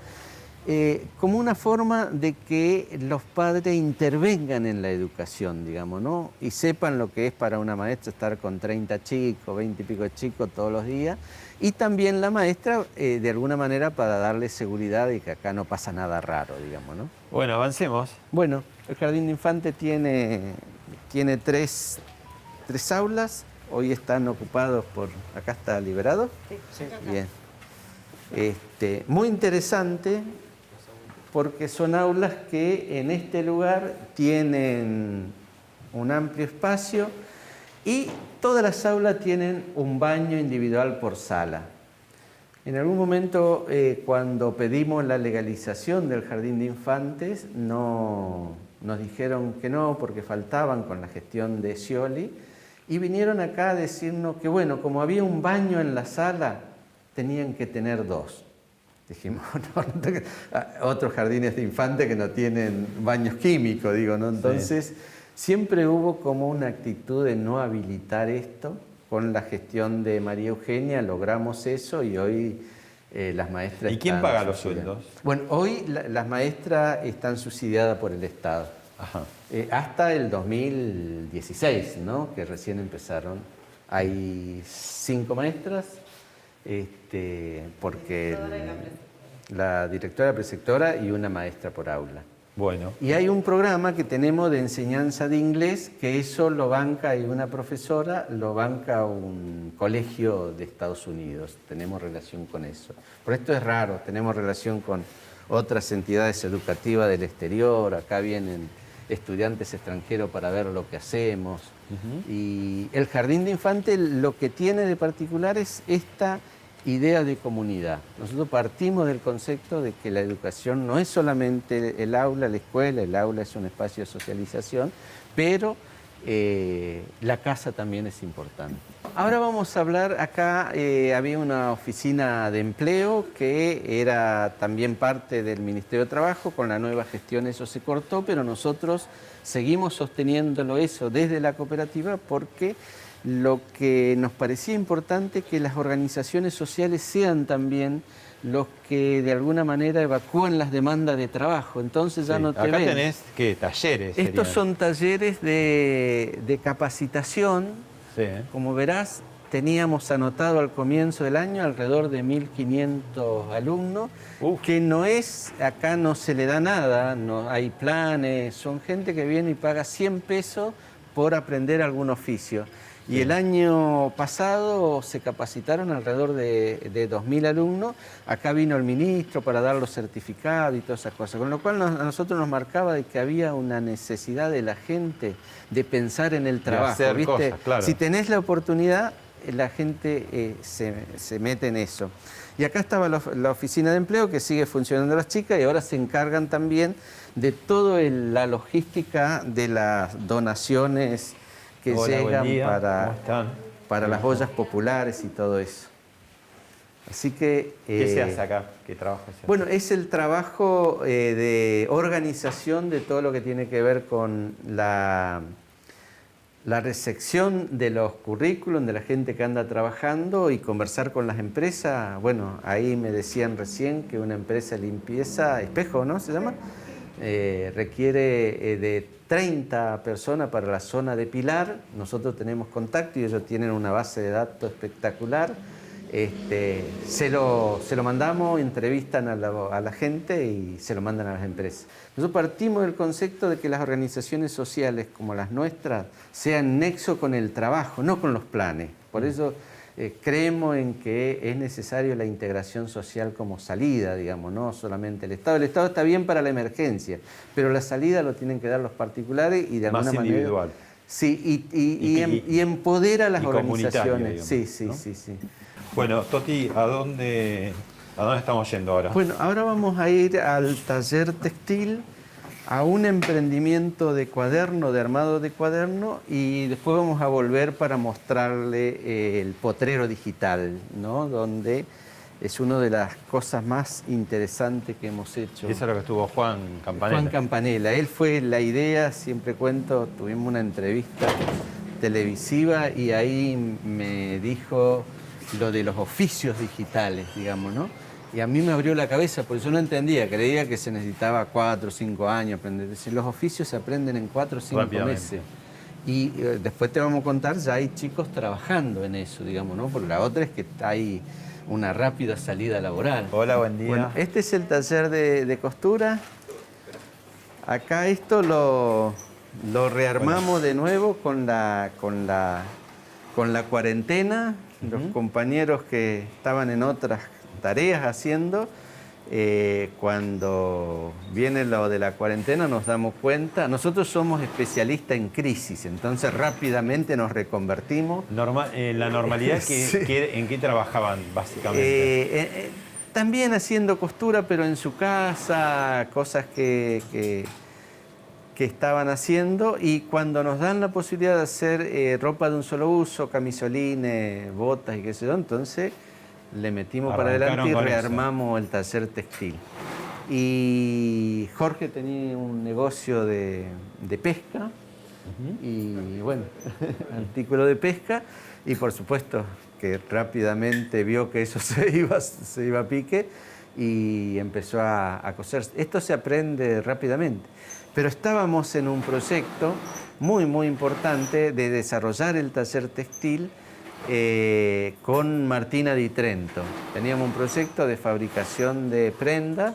Como una forma de que los padres intervengan en la educación, digamos, ¿no? Y sepan lo que es para una maestra estar con 30 chicos, 20 y pico de chicos todos los días. Y también la maestra, de alguna manera, para darle seguridad de que acá no pasa nada raro, digamos, ¿no? Bueno, avancemos. Bueno, el Jardín de Infantes tiene 3 aulas. Hoy están ocupados por... ¿Acá está liberado? Sí. Bien. Muy interesante porque son aulas que en este lugar tienen un amplio espacio y todas las aulas tienen un baño individual por sala. En algún momento, cuando pedimos la legalización del Jardín de Infantes, nos dijeron que no, porque faltaban con la gestión de Scioli, y vinieron acá a decirnos que, bueno, como había un baño en la sala, tenían que tener 2. Dijimos, no, otros jardines de infantes que no tienen baños químicos, digo, ¿no? Entonces, siempre hubo como una actitud de no habilitar esto. Con la gestión de María Eugenia logramos eso y hoy las maestras... ¿Y quién paga los sueldos? Bueno, hoy las maestras están subsidiadas por el Estado. Ajá. Hasta el 2016, ¿no? Que recién empezaron. Hay 5 maestras, porque la directora preceptora y una maestra por aula. Bueno. Y hay un programa que tenemos de enseñanza de inglés, que eso lo banca y una profesora, lo banca un colegio de Estados Unidos. Tenemos relación con eso. Por esto es raro, tenemos relación con otras entidades educativas del exterior, acá vienen estudiantes extranjeros para ver lo que hacemos. Y el jardín de infantes lo que tiene de particular es esta idea de comunidad. Nosotros partimos del concepto de que la educación no es solamente el aula, la escuela, el aula es un espacio de socialización, pero la casa también es importante. Ahora vamos a hablar, acá había una oficina de empleo que era también parte del Ministerio de Trabajo, con la nueva gestión eso se cortó, pero nosotros seguimos sosteniéndolo eso desde la cooperativa porque lo que nos parecía importante es que las organizaciones sociales sean también los que de alguna manera evacúan las demandas de trabajo. Entonces ya no te Acá ven. tenés, ¿qué? Talleres. Estos serían. son talleres de capacitación. Sí. Como verás, teníamos anotado al comienzo del año alrededor de 1.500 alumnos, que no es, acá no se le da nada, no hay planes, son gente que viene y paga 100 pesos por aprender algún oficio. Y el año pasado se capacitaron alrededor de 2.000 alumnos. Acá vino el ministro para dar los certificados y todas esas cosas. Con lo cual a nosotros nos marcaba de que había una necesidad de la gente de pensar en el trabajo. hacer ¿viste? cosas, claro. Si tenés la oportunidad, la gente se mete en eso. Y acá estaba la oficina de empleo que sigue funcionando las chicas y ahora se encargan también de toda la logística de las donaciones que llegan para las ollas populares y todo eso. Así que... ¿Qué se hace acá? ¿Qué trabajo se hace? Bueno, es el trabajo de organización de todo lo que tiene que ver con la recepción de los currículums de la gente que anda trabajando y conversar con las empresas. Bueno, ahí me decían recién que una empresa de limpieza, Espejo, ¿no? Se llama, requiere de 30 personas para la zona de Pilar. Nosotros tenemos contacto y ellos tienen una base de datos espectacular. Se lo mandamos, entrevistan a la gente y se lo mandan a las empresas. Nosotros partimos del concepto de que las organizaciones sociales como las nuestras sean nexo con el trabajo, no con los planes. Por eso creemos en que es necesario la integración social como salida, digamos, no solamente el Estado. El Estado está bien para la emergencia, pero la salida lo tienen que dar los particulares y de alguna Más manera... individual. Sí, y empodera a las organizaciones. Digamos, sí. Bueno, Toti, ¿a dónde estamos yendo ahora? Bueno, ahora vamos a ir al taller textil, a un emprendimiento de cuaderno, de armado de cuaderno, y después vamos a volver para mostrarle el potrero digital, ¿no? Donde es una de las cosas más interesantes que hemos hecho. Eso es lo que estuvo Juan Campanella. Juan Campanella, él fue la idea, siempre cuento, tuvimos una entrevista televisiva y ahí me dijo lo de los oficios digitales, digamos, ¿no? Y a mí me abrió la cabeza, porque yo no entendía, creía que se necesitaba 4 o 5 años aprender. Los oficios se aprenden en 4 o 5 meses. Y después te vamos a contar, ya hay chicos trabajando en eso, digamos, ¿no? Porque la otra es que hay una rápida salida laboral. Hola, buen día. Bueno, este es el taller de costura. Acá esto lo rearmamos de nuevo con la cuarentena. Los compañeros que estaban en otras tareas haciendo, cuando viene lo de la cuarentena nos damos cuenta, nosotros somos especialistas en crisis, entonces rápidamente nos reconvertimos. La normalidad, ¿en qué trabajaban básicamente? También haciendo costura, pero en su casa, cosas que estaban haciendo, y cuando nos dan la posibilidad de hacer ropa de un solo uso, camisolines, botas y qué sé yo, entonces le metimos para adelante y rearmamos el taller textil. Y Jorge tenía un negocio de pesca, y bueno, artículo de pesca, y por supuesto que rápidamente vio que eso se iba a pique y empezó a coser. Esto se aprende rápidamente. Pero estábamos en un proyecto muy, muy importante de desarrollar el taller textil con Martina di Trento. Teníamos un proyecto de fabricación de prendas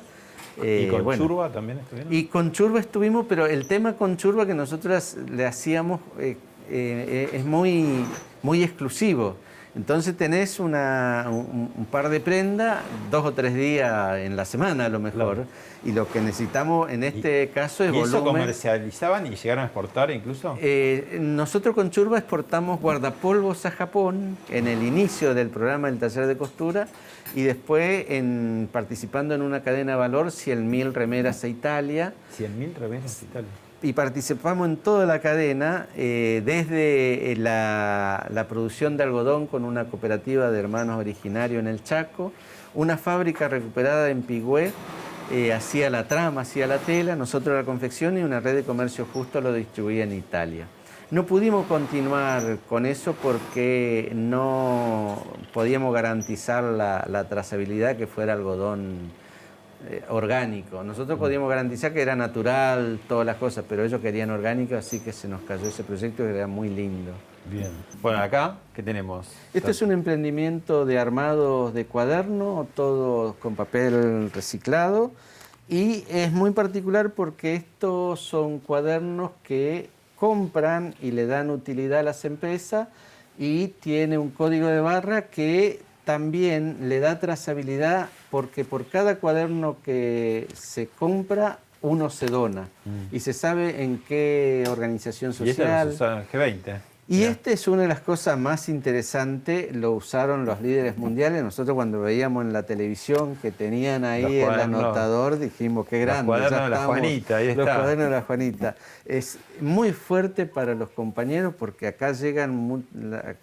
¿Y con bueno, Churba también estuvieron? Y con Churba estuvimos, pero el tema con Churba que nosotros le hacíamos es muy, muy exclusivo. Entonces tenés un par de prendas 2 o 3 días en la semana a lo mejor. Claro. Y lo que necesitamos en este caso es volumen. ¿Y eso comercializaban y llegaron a exportar incluso? Nosotros con Churba exportamos guardapolvos a Japón en el inicio del programa del taller de costura y después participando en una cadena de valor 100.000 remeras a Italia. 100.000 remeras a Italia. Y participamos en toda la cadena, desde la producción de algodón con una cooperativa de hermanos originarios en el Chaco, una fábrica recuperada en Pigüé, hacía la trama, hacía la tela, nosotros la confección y una red de comercio justo lo distribuía en Italia. No pudimos continuar con eso porque no podíamos garantizar la trazabilidad que fuera algodón orgánico. Nosotros podíamos garantizar que era natural, todas las cosas, pero ellos querían orgánico, así que se nos cayó ese proyecto que era muy lindo. Bien. Bueno, acá, ¿qué tenemos? Esto es un emprendimiento de armados de cuaderno, todos con papel reciclado, y es muy particular porque estos son cuadernos que compran y le dan utilidad a las empresas y tiene un código de barra que también le da trazabilidad porque por cada cuaderno que se compra, uno se dona. Y se sabe en qué organización social. Y este lo G20. Y este es una de las cosas más interesantes, lo usaron los líderes mundiales. Nosotros cuando veíamos en la televisión que tenían ahí el anotador, dijimos qué grande. Los cuadernos de la Juanita, ahí está. Los cuadernos de la Juanita. Es muy fuerte para los compañeros porque acá llegan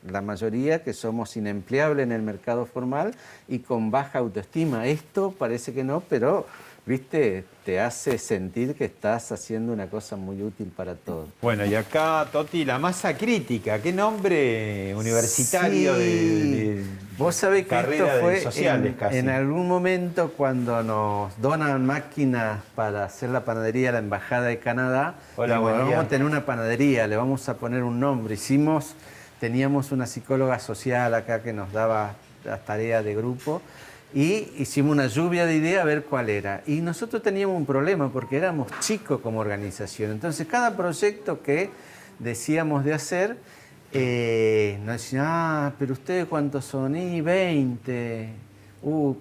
la mayoría que somos inempleables en el mercado formal y con baja autoestima. Esto parece que no, pero viste, te hace sentir que estás haciendo una cosa muy útil para todos. Bueno, y acá, Toti, la masa crítica, qué nombre universitario de vos sabés que esto fue sociales, casi. En algún momento cuando nos donan máquinas para hacer la panadería a la Embajada de Canadá. Hola, vamos a tener una panadería, le vamos a poner un nombre. Teníamos una psicóloga social acá que nos daba las tareas de grupo. Y hicimos una lluvia de ideas a ver cuál era. Y nosotros teníamos un problema porque éramos chicos como organización. Entonces, cada proyecto que decíamos de hacer, nos decían, pero ustedes cuántos son, y 20.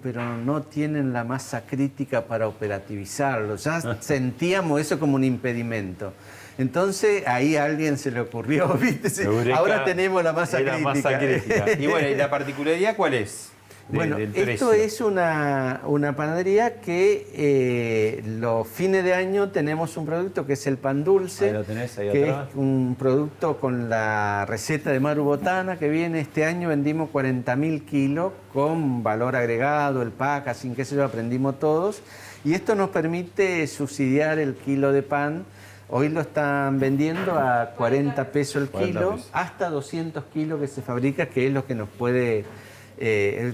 Pero no tienen la masa crítica para operativizarlo. Ya sentíamos eso como un impedimento. Entonces, ahí a alguien se le ocurrió, ¿viste? Ahora tenemos la masa crítica. Y bueno, ¿y la particularidad cuál es? Bueno, esto es una panadería que los fines de año tenemos un producto que es el pan dulce, ahí lo tenés, ahí que atrás. Es un producto con la receta de Maru Botana que viene. Este año vendimos 40.000 kilos con valor agregado, el packaging, qué sé yo, aprendimos todos. Y esto nos permite subsidiar el kilo de pan. Hoy lo están vendiendo a 40 pesos el kilo, hasta 200 kilos que se fabrica, que es lo que nos puede...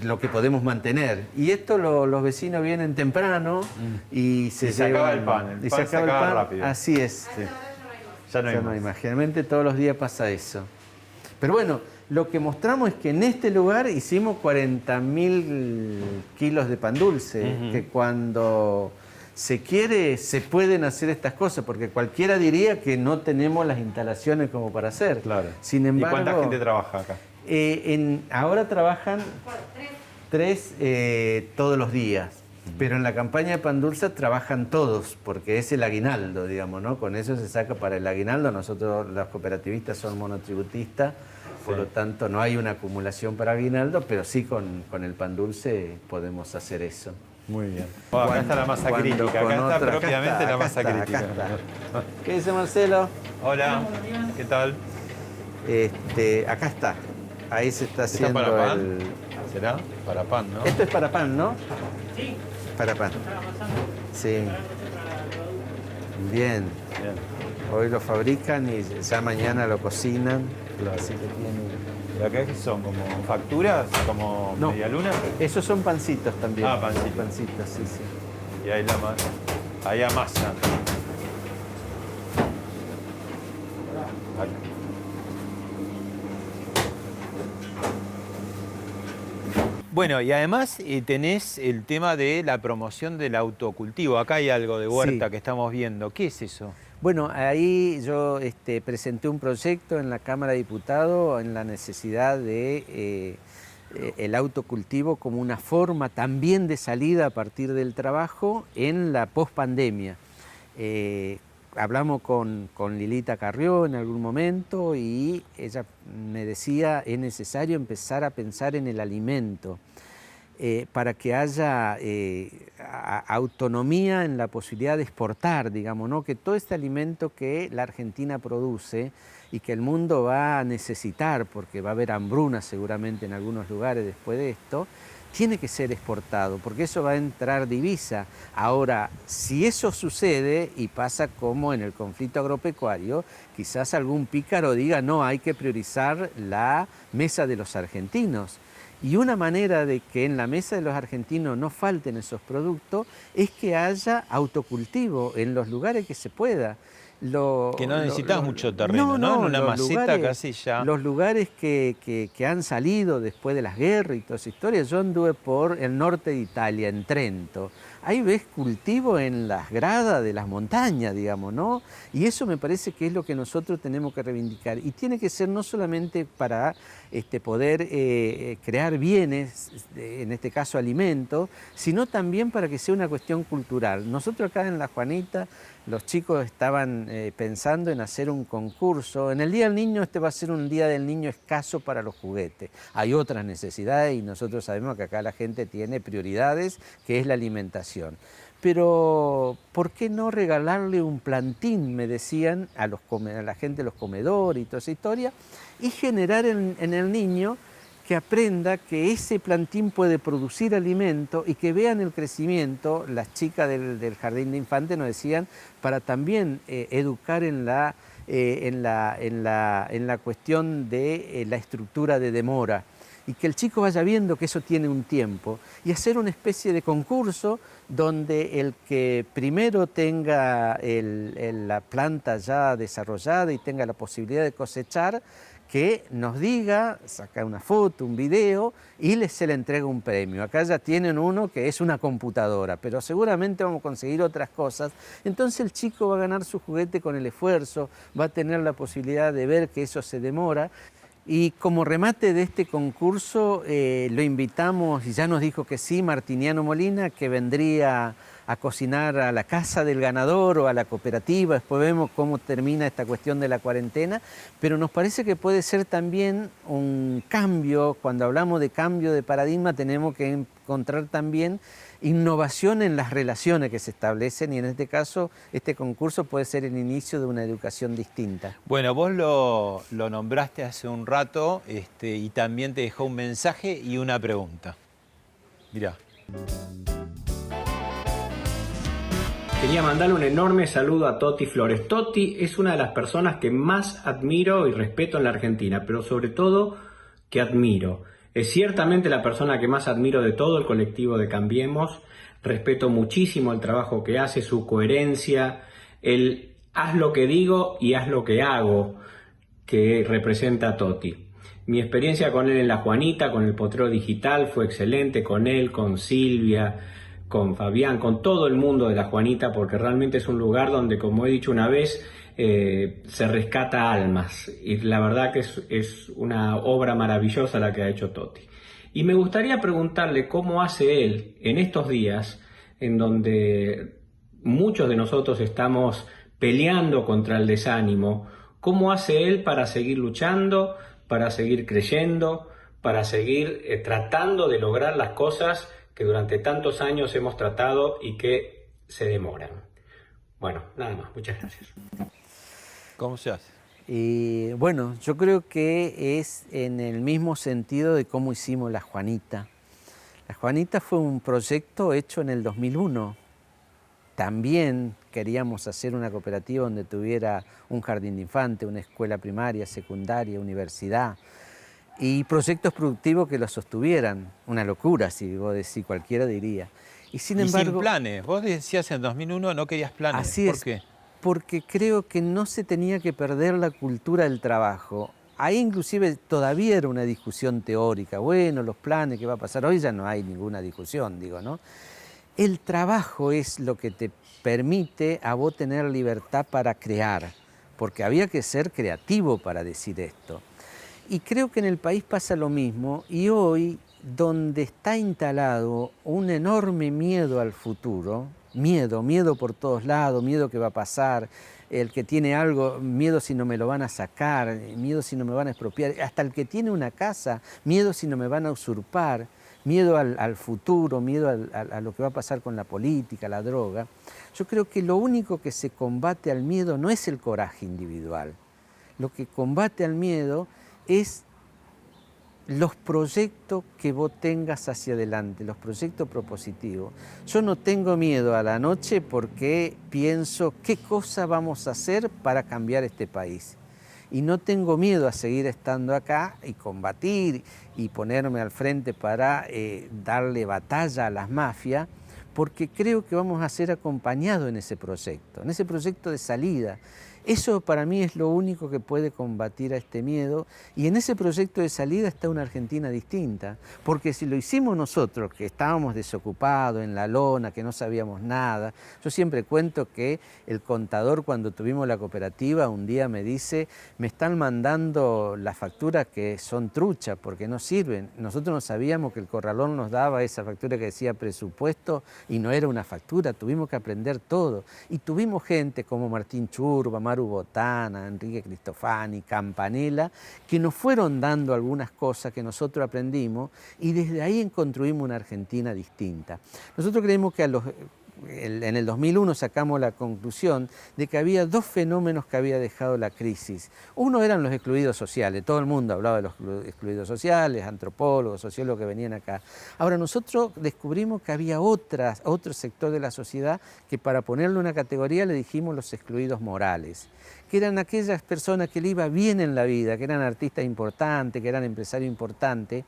lo que podemos mantener. Y esto los vecinos vienen temprano y se acaba el pan. Y se acaba el pan rápido. Así es. Sí. Ya no hay más. Generalmente todos los días pasa eso. Pero bueno, lo que mostramos es que en este lugar hicimos 40.000 kilos de pan dulce, que cuando se quiere se pueden hacer estas cosas, porque cualquiera diría que no tenemos las instalaciones como para hacer. Claro. Sin embargo, ¿Y cuánta gente trabaja acá? Ahora trabajan 3 todos los días, pero en la campaña de Pan Dulce trabajan todos, porque es el aguinaldo, digamos, ¿no? Con eso se saca para el aguinaldo. Nosotros, los cooperativistas, son monotributistas, por lo tanto no hay una acumulación para aguinaldo, pero sí con el Pan Dulce podemos hacer eso. Muy bien. Acá está la masa crítica, acá está propiamente la masa crítica. ¿Qué dice Marcelo? Hola, ¿qué tal? Acá está. Ahí se está haciendo para pan? ¿Será? Para pan, ¿no? Esto es para pan, ¿no? Sí. Para pan. Sí. Bien. Hoy lo fabrican y ya mañana lo cocinan. Claro. Así que tiene... ¿Y acá qué son? ¿Como facturas? ¿Como medialunas? Esos son pancitos también. Ah, pancitos. Pancitos, sí, sí. Y ahí ahí amasan. Bueno, y además tenés el tema de la promoción del autocultivo. Acá hay algo de huerta Sí. que estamos viendo. ¿Qué es eso? Bueno, ahí yo presenté un proyecto en la Cámara de Diputados en la necesidad de el autocultivo como una forma también de salida a partir del trabajo en la pospandemia. Hablamos con Lilita Carrió en algún momento y ella me decía es necesario empezar a pensar en el alimento para que haya autonomía en la posibilidad de exportar, digamos, ¿no? Que todo este alimento que la Argentina produce y que el mundo va a necesitar, porque va a haber hambruna seguramente en algunos lugares después de esto, tiene que ser exportado, porque eso va a entrar divisa. Ahora, si eso sucede y pasa como en el conflicto agropecuario, quizás algún pícaro diga, no, hay que priorizar la mesa de los argentinos. Y una manera de que en la mesa de los argentinos no falten esos productos es que haya autocultivo en los lugares que se pueda. Que no necesitas mucho terreno, ¿no? En una maceta casi ya. Los lugares que han salido después de las guerras y toda esa historia, yo anduve por el norte de Italia, en Trento. Ahí ves cultivo en las gradas de las montañas, digamos, ¿no? Y eso me parece que es lo que nosotros tenemos que reivindicar. Y tiene que ser no solamente para poder crear bienes, en este caso alimentos, sino también para que sea una cuestión cultural. Nosotros acá en La Juanita, los chicos estaban pensando en hacer un concurso. En el Día del Niño va a ser un Día del Niño escaso para los juguetes. Hay otras necesidades y nosotros sabemos que acá la gente tiene prioridades, que es la alimentación. Pero, ¿por qué no regalarle un plantín, me decían, a la gente de los comedores y toda esa historia, y generar en el niño que aprenda que ese plantín puede producir alimento y que vean el crecimiento? Las chicas del jardín de infantes nos decían, para también educar en la cuestión de la estructura de demora, y que el chico vaya viendo que eso tiene un tiempo, y hacer una especie de concurso donde el que primero tenga la planta ya desarrollada y tenga la posibilidad de cosechar, que nos diga, saca una foto, un video y se le entrega un premio. Acá ya tienen uno que es una computadora, pero seguramente vamos a conseguir otras cosas. Entonces el chico va a ganar su juguete con el esfuerzo, va a tener la posibilidad de ver que eso se demora. Y como remate de este concurso lo invitamos, y ya nos dijo que sí, Martiniano Molina, que vendría a cocinar a la casa del ganador o a la cooperativa. Después vemos cómo termina esta cuestión de la cuarentena, pero nos parece que puede ser también un cambio. Cuando hablamos de cambio de paradigma tenemos que encontrar también innovación en las relaciones que se establecen, y en este caso este concurso puede ser el inicio de una educación distinta. Bueno, vos lo nombraste hace un rato y también te dejó un mensaje y una pregunta. Mirá. Quería mandarle un enorme saludo a Toti Flores. Toti es una de las personas que más admiro y respeto en la Argentina, pero sobre todo que admiro. Es ciertamente la persona que más admiro de todo el colectivo de Cambiemos. Respeto muchísimo el trabajo que hace, su coherencia, el haz lo que digo y haz lo que hago que representa a Toti. Mi experiencia con él en La Juanita, con el Potrero Digital, fue excelente, con él, con Silvia, con Fabián, con todo el mundo de La Juanita, porque realmente es un lugar donde, como he dicho una vez, se rescata almas, y la verdad que es una obra maravillosa la que ha hecho Toti. Y me gustaría preguntarle cómo hace él en estos días en donde muchos de nosotros estamos peleando contra el desánimo, cómo hace él para seguir luchando, para seguir creyendo, para seguir tratando de lograr las cosas que durante tantos años hemos tratado y que se demoran. Bueno, nada más, muchas gracias. ¿Cómo se hace? Y bueno, yo creo que es en el mismo sentido de cómo hicimos La Juanita. La Juanita fue un proyecto hecho en el 2001. También queríamos hacer una cooperativa donde tuviera un jardín de infantes, una escuela primaria, secundaria, universidad, y proyectos productivos que lo sostuvieran. Una locura, si vos decís, cualquiera diría. Y sin embargo, sin planes. Vos decías en 2001 no querías planes. Así ¿Por es, qué? Porque creo que no se tenía que perder la cultura del trabajo. ahí inclusive todavía era una discusión teórica, bueno, los planes, ¿qué va a pasar? Hoy ya no hay ninguna discusión, digo, ¿no? El trabajo es lo que te permite a vos tener libertad para crear, porque había que ser creativo para decir esto. Y creo que en el país pasa lo mismo, y hoy, donde está instalado un enorme miedo al futuro, miedo por todos lados, miedo que va a pasar, el que tiene algo, miedo si no me lo van a sacar, miedo si no me van a expropiar, hasta el que tiene una casa, miedo si no me van a usurpar, miedo al futuro, miedo a lo que va a pasar con la política, la droga. Yo creo que lo único que se combate al miedo no es el coraje individual. Lo que combate al miedo es los proyectos que vos tengas hacia adelante, los proyectos propositivos. Yo no tengo miedo a la noche porque pienso qué cosa vamos a hacer para cambiar este país. Y no tengo miedo a seguir estando acá y combatir y ponerme al frente para darle batalla a las mafias, porque creo que vamos a ser acompañados en ese proyecto de salida. Eso para mí es lo único que puede combatir a este miedo, y en ese proyecto de salida está una Argentina distinta, porque si lo hicimos nosotros, que estábamos desocupados en la lona, que no sabíamos nada, yo siempre cuento que el contador cuando tuvimos la cooperativa un día me dice, me están mandando las facturas que son truchas porque no sirven. Nosotros no sabíamos que el corralón nos daba esa factura que decía presupuesto y no era una factura, tuvimos que aprender todo, y tuvimos gente como Martín Churba, Maru Botana, Enrique Cristofani, Campanella, que nos fueron dando algunas cosas que nosotros aprendimos, y desde ahí construimos una Argentina distinta. Nosotros creemos que en el 2001 sacamos la conclusión de que había dos fenómenos que había dejado la crisis. Uno eran los excluidos sociales, todo el mundo hablaba de los excluidos sociales, antropólogos, sociólogos que venían acá. Ahora nosotros descubrimos que había otro sector de la sociedad que, para ponerle una categoría, le dijimos los excluidos morales, que eran aquellas personas que le iba bien en la vida, que eran artistas importantes, que eran empresarios importantes,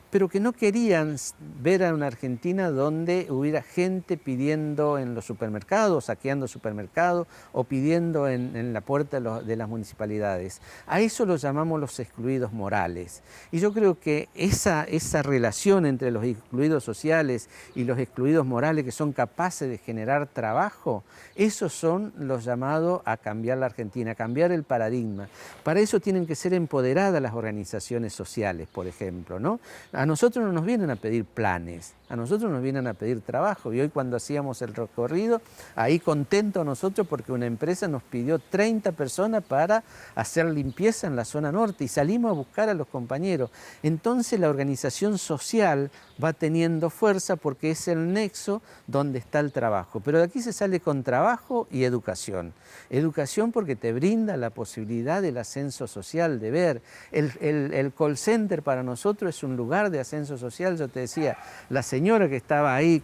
pero que no querían ver a una Argentina donde hubiera gente pidiendo en los supermercados, saqueando supermercados, o pidiendo en la puerta de las municipalidades. A eso lo llamamos los excluidos morales. Y yo creo que esa relación entre los excluidos sociales y los excluidos morales, que son capaces de generar trabajo, esos son los llamados a cambiar la Argentina, a cambiar el paradigma. Para eso tienen que ser empoderadas las organizaciones sociales, por ejemplo, ¿no? A nosotros no nos vienen a pedir planes, a nosotros nos vienen a pedir trabajo. Y hoy, cuando hacíamos el recorrido, ahí contentos nosotros porque una empresa nos pidió 30 personas para hacer limpieza en la zona norte, y salimos a buscar a los compañeros. Entonces la organización social va teniendo fuerza porque es el nexo donde está el trabajo. Pero de aquí se sale con trabajo y educación. Educación porque te brinda la posibilidad del ascenso social, de ver. El call center para nosotros es un lugar de ascenso social. Yo te decía, la señora que estaba ahí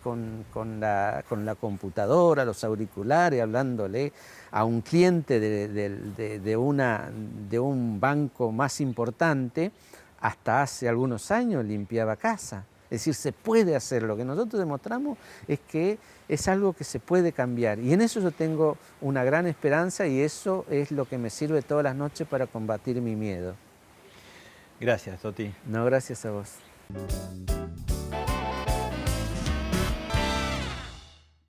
con la computadora, los auriculares, hablándole a un cliente de un banco más importante, hasta hace algunos años limpiaba casa. Es decir, se puede hacer. Lo que nosotros demostramos es que es algo que se puede cambiar. Y en eso yo tengo una gran esperanza, y eso es lo que me sirve todas las noches para combatir mi miedo. Gracias, Toti. No, gracias a vos.